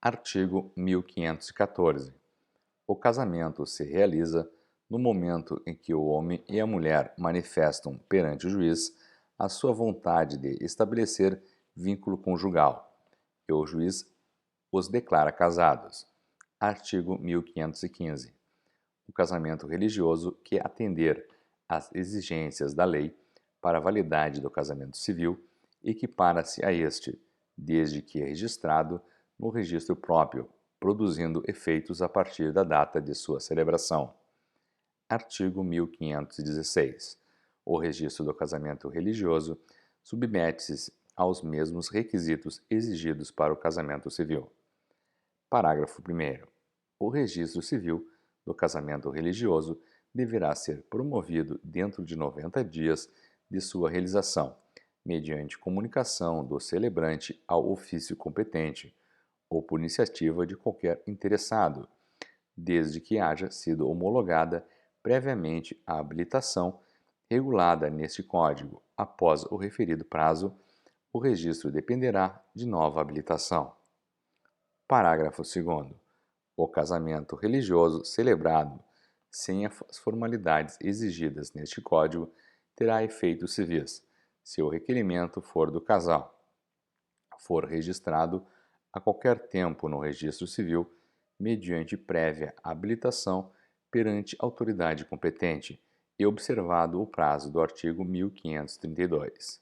Artigo 1514. O casamento se realiza no momento em que o homem e a mulher manifestam perante o juiz a sua vontade de estabelecer vínculo conjugal e o juiz os declara casados. Artigo 1515. O casamento religioso que atender às exigências da lei para a validade do casamento civil equipara-se a este, desde que é registrado no registro próprio, produzindo efeitos a partir da data de sua celebração. Artigo 1516. O registro do casamento religioso submete-se aos mesmos requisitos exigidos para o casamento civil. Parágrafo 1º. O registro civil do casamento religioso deverá ser promovido dentro de 90 dias de sua realização, mediante comunicação do celebrante ao ofício competente ou por iniciativa de qualquer interessado, desde que haja sido homologada previamente a habilitação regulada neste Código. Após o referido prazo, o registro dependerá de nova habilitação. Parágrafo 2º. O casamento religioso celebrado sem as formalidades exigidas neste Código terá efeitos civis, se o requerimento for do casal, for registrado a qualquer tempo no registro civil, mediante prévia habilitação perante autoridade competente e observado o prazo do artigo 1532.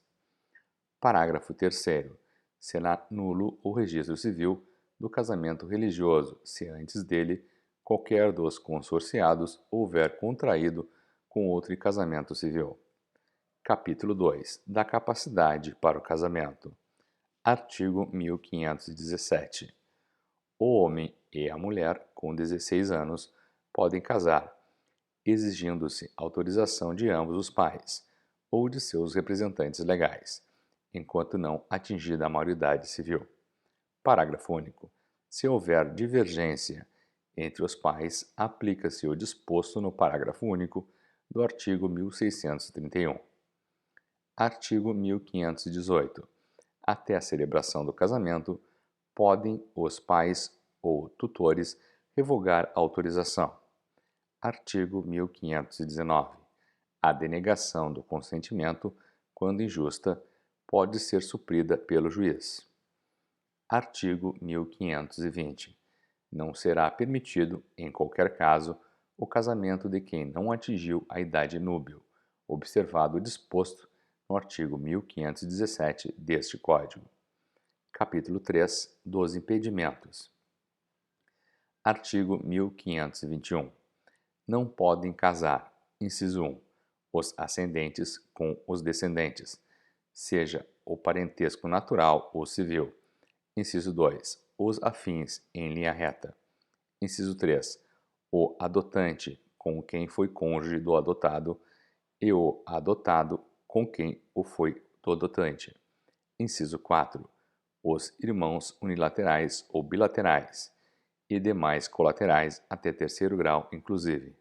Parágrafo 3º. Será nulo o registro civil do casamento religioso, se antes dele qualquer dos consorciados houver contraído com outro casamento civil. Capítulo 2. Da capacidade para o casamento. Artigo 1517. O homem e a mulher com 16 anos podem casar, exigindo-se autorização de ambos os pais ou de seus representantes legais, enquanto não atingida a maioridade civil. Parágrafo único. Se houver divergência entre os pais, aplica-se o disposto no parágrafo único do artigo 1631. Artigo 1518. Até a celebração do casamento, podem os pais ou tutores revogar a autorização. Artigo 1519. A denegação do consentimento, quando injusta, pode ser suprida pelo juiz. Artigo 1520. Não será permitido, em qualquer caso, o casamento de quem não atingiu a idade núbil, observado o disposto no artigo 1517 deste Código. Capítulo 3. Dos impedimentos. Artigo 1521. Não podem casar, inciso 1, os ascendentes com os descendentes, seja o parentesco natural ou civil. Inciso 2. Os afins em linha reta. Inciso 3. O adotante com quem foi cônjuge do adotado e o adotado com quem o foi do adotante. Inciso 4. Os irmãos unilaterais ou bilaterais e demais colaterais até terceiro grau, inclusive.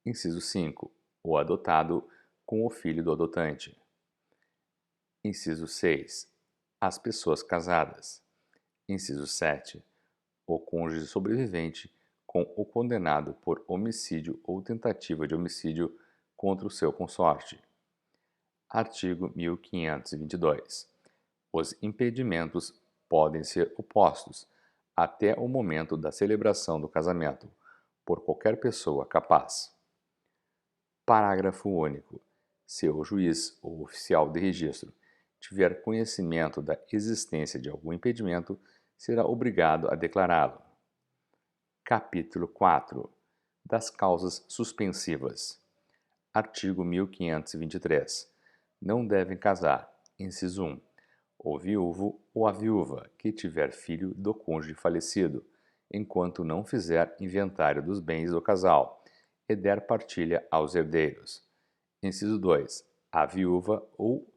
Inciso 5. O adotado com o filho do adotante. Inciso 6. As pessoas casadas. Inciso 7. O cônjuge sobrevivente com o condenado por homicídio ou tentativa de homicídio contra o seu consorte. Artigo 1522. Os impedimentos podem ser opostos até o momento da celebração do casamento, por qualquer pessoa capaz. Parágrafo único. Se o juiz ou oficial de registro tiver conhecimento da existência de algum impedimento, será obrigado a declará-lo. Capítulo 4. Das causas suspensivas. Artigo 1523. Não devem casar, inciso 1, o viúvo ou a viúva que tiver filho do cônjuge falecido, enquanto não fizer inventário dos bens do casal e der partilha aos herdeiros. Inciso 2. A viúva ou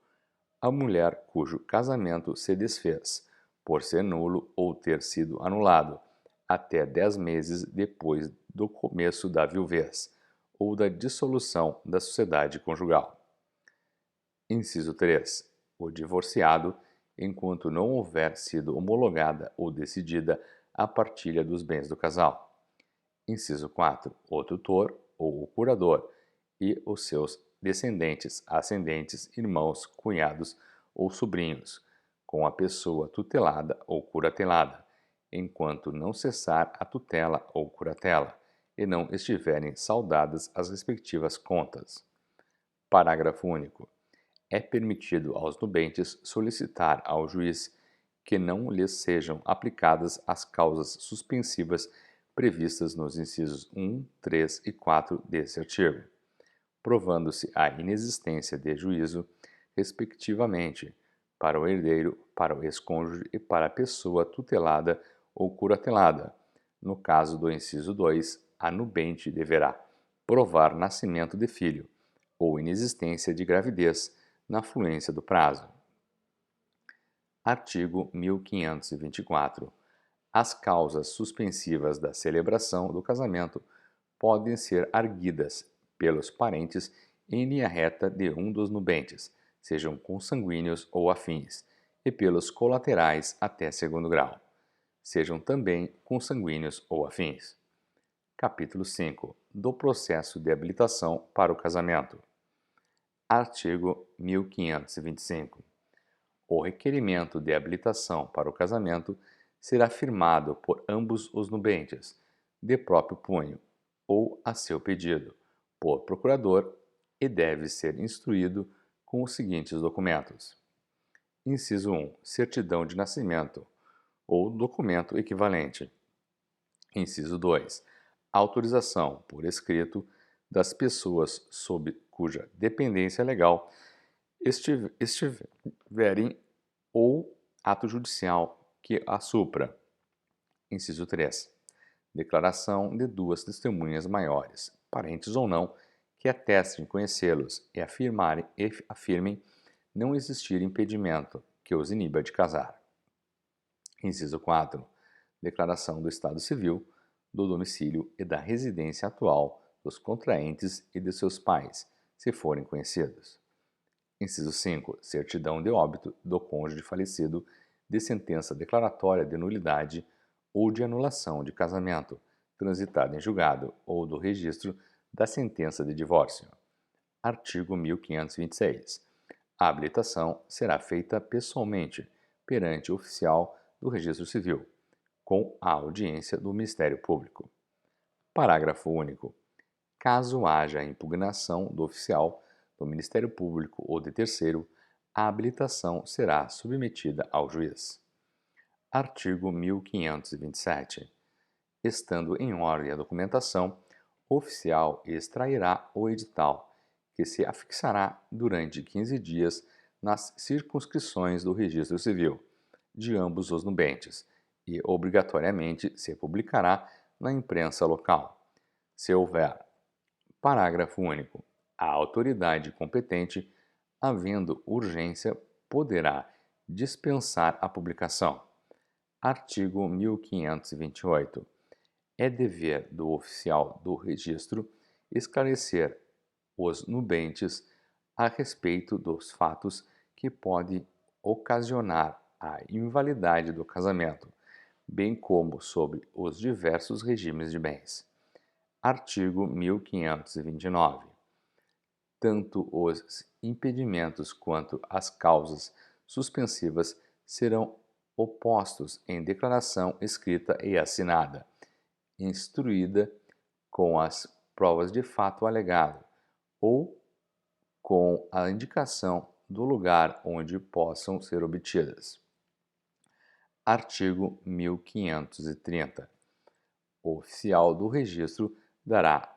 a mulher cujo casamento se desfez, por ser nulo ou ter sido anulado, até 10 meses depois do começo da viuvez ou da dissolução da sociedade conjugal. Inciso 3. O divorciado enquanto não houver sido homologada ou decidida a partilha dos bens do casal. Inciso 4. O tutor ou o curador e os seus descendentes, ascendentes, irmãos, cunhados ou sobrinhos, com a pessoa tutelada ou curatelada, enquanto não cessar a tutela ou curatela e não estiverem saldadas as respectivas contas. Parágrafo único. É permitido aos nubentes solicitar ao juiz que não lhes sejam aplicadas as causas suspensivas previstas nos incisos 1, 3 e 4 deste artigo, provando-se a inexistência de juízo, respectivamente, para o herdeiro, para o ex-cônjuge e para a pessoa tutelada ou curatelada. No caso do inciso 2, a nubente deverá provar nascimento de filho ou inexistência de gravidez na fluência do prazo. Artigo 1524. As causas suspensivas da celebração do casamento podem ser arguidas pelos parentes em linha reta de um dos nubentes, sejam consanguíneos ou afins, e pelos colaterais até segundo grau, sejam também consanguíneos ou afins. Capítulo 5. Do processo de habilitação para o casamento. Artigo 1525. O requerimento de habilitação para o casamento será firmado por ambos os nubentes, de próprio punho, ou a seu pedido, por procurador, e deve ser instruído com os seguintes documentos. Inciso 1. Certidão de nascimento, ou documento equivalente. Inciso 2. Autorização, por escrito, das pessoas sob cuja dependência legal estiverem ou ato judicial que a supra. Inciso 3. Declaração de duas testemunhas maiores, parentes ou não, que atestem conhecê-los e afirmem não existir impedimento que os iniba de casar. Inciso 4. Declaração do estado civil, do domicílio e da residência atual dos contraentes e de seus pais, se forem conhecidos. Inciso 5. Certidão de óbito do cônjuge falecido, de sentença declaratória de nulidade ou de anulação de casamento, transitada em julgado, ou do registro da sentença de divórcio. Artigo 1526. A habilitação será feita pessoalmente perante o oficial do Registro Civil, com a audiência do Ministério Público. Parágrafo único. Caso haja impugnação do oficial, do Ministério Público ou de terceiro, a habilitação será submetida ao juiz. Artigo 1527. Estando em ordem a documentação, o oficial extrairá o edital, que se afixará durante 15 dias nas circunscrições do Registro Civil de ambos os nubentes e obrigatoriamente se publicará na imprensa local, se houver. Parágrafo único. A autoridade competente, havendo urgência, poderá dispensar a publicação. Artigo 1528. É dever do oficial do registro esclarecer os nubentes a respeito dos fatos que podem ocasionar a invalidade do casamento, bem como sobre os diversos regimes de bens. Artigo 1529. Tanto os impedimentos quanto as causas suspensivas serão opostos em declaração escrita e assinada, instruída com as provas de fato alegado ou com a indicação do lugar onde possam ser obtidas. Artigo 1530. O oficial do registro dará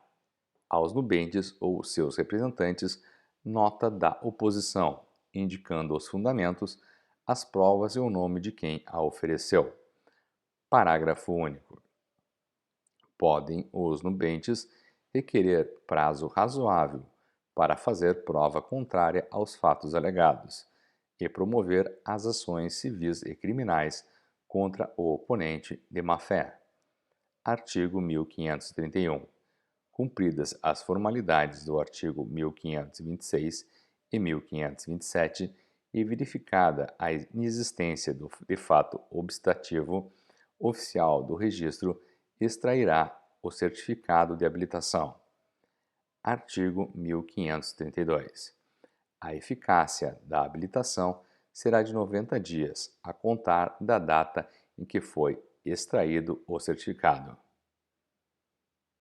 aos nubentes ou seus representantes nota da oposição, indicando os fundamentos, as provas e o nome de quem a ofereceu. Parágrafo único. Podem os nubentes requerer prazo razoável para fazer prova contrária aos fatos alegados e promover as ações civis e criminais contra o oponente de má-fé. Artigo 1531. Cumpridas as formalidades do artigo 1526 e 1527, e verificada a inexistência de fato obstativo, o oficial do registro extrairá o certificado de habilitação. Artigo 1532. A eficácia da habilitação será de 90 dias, a contar da data em que foi extraído o certificado.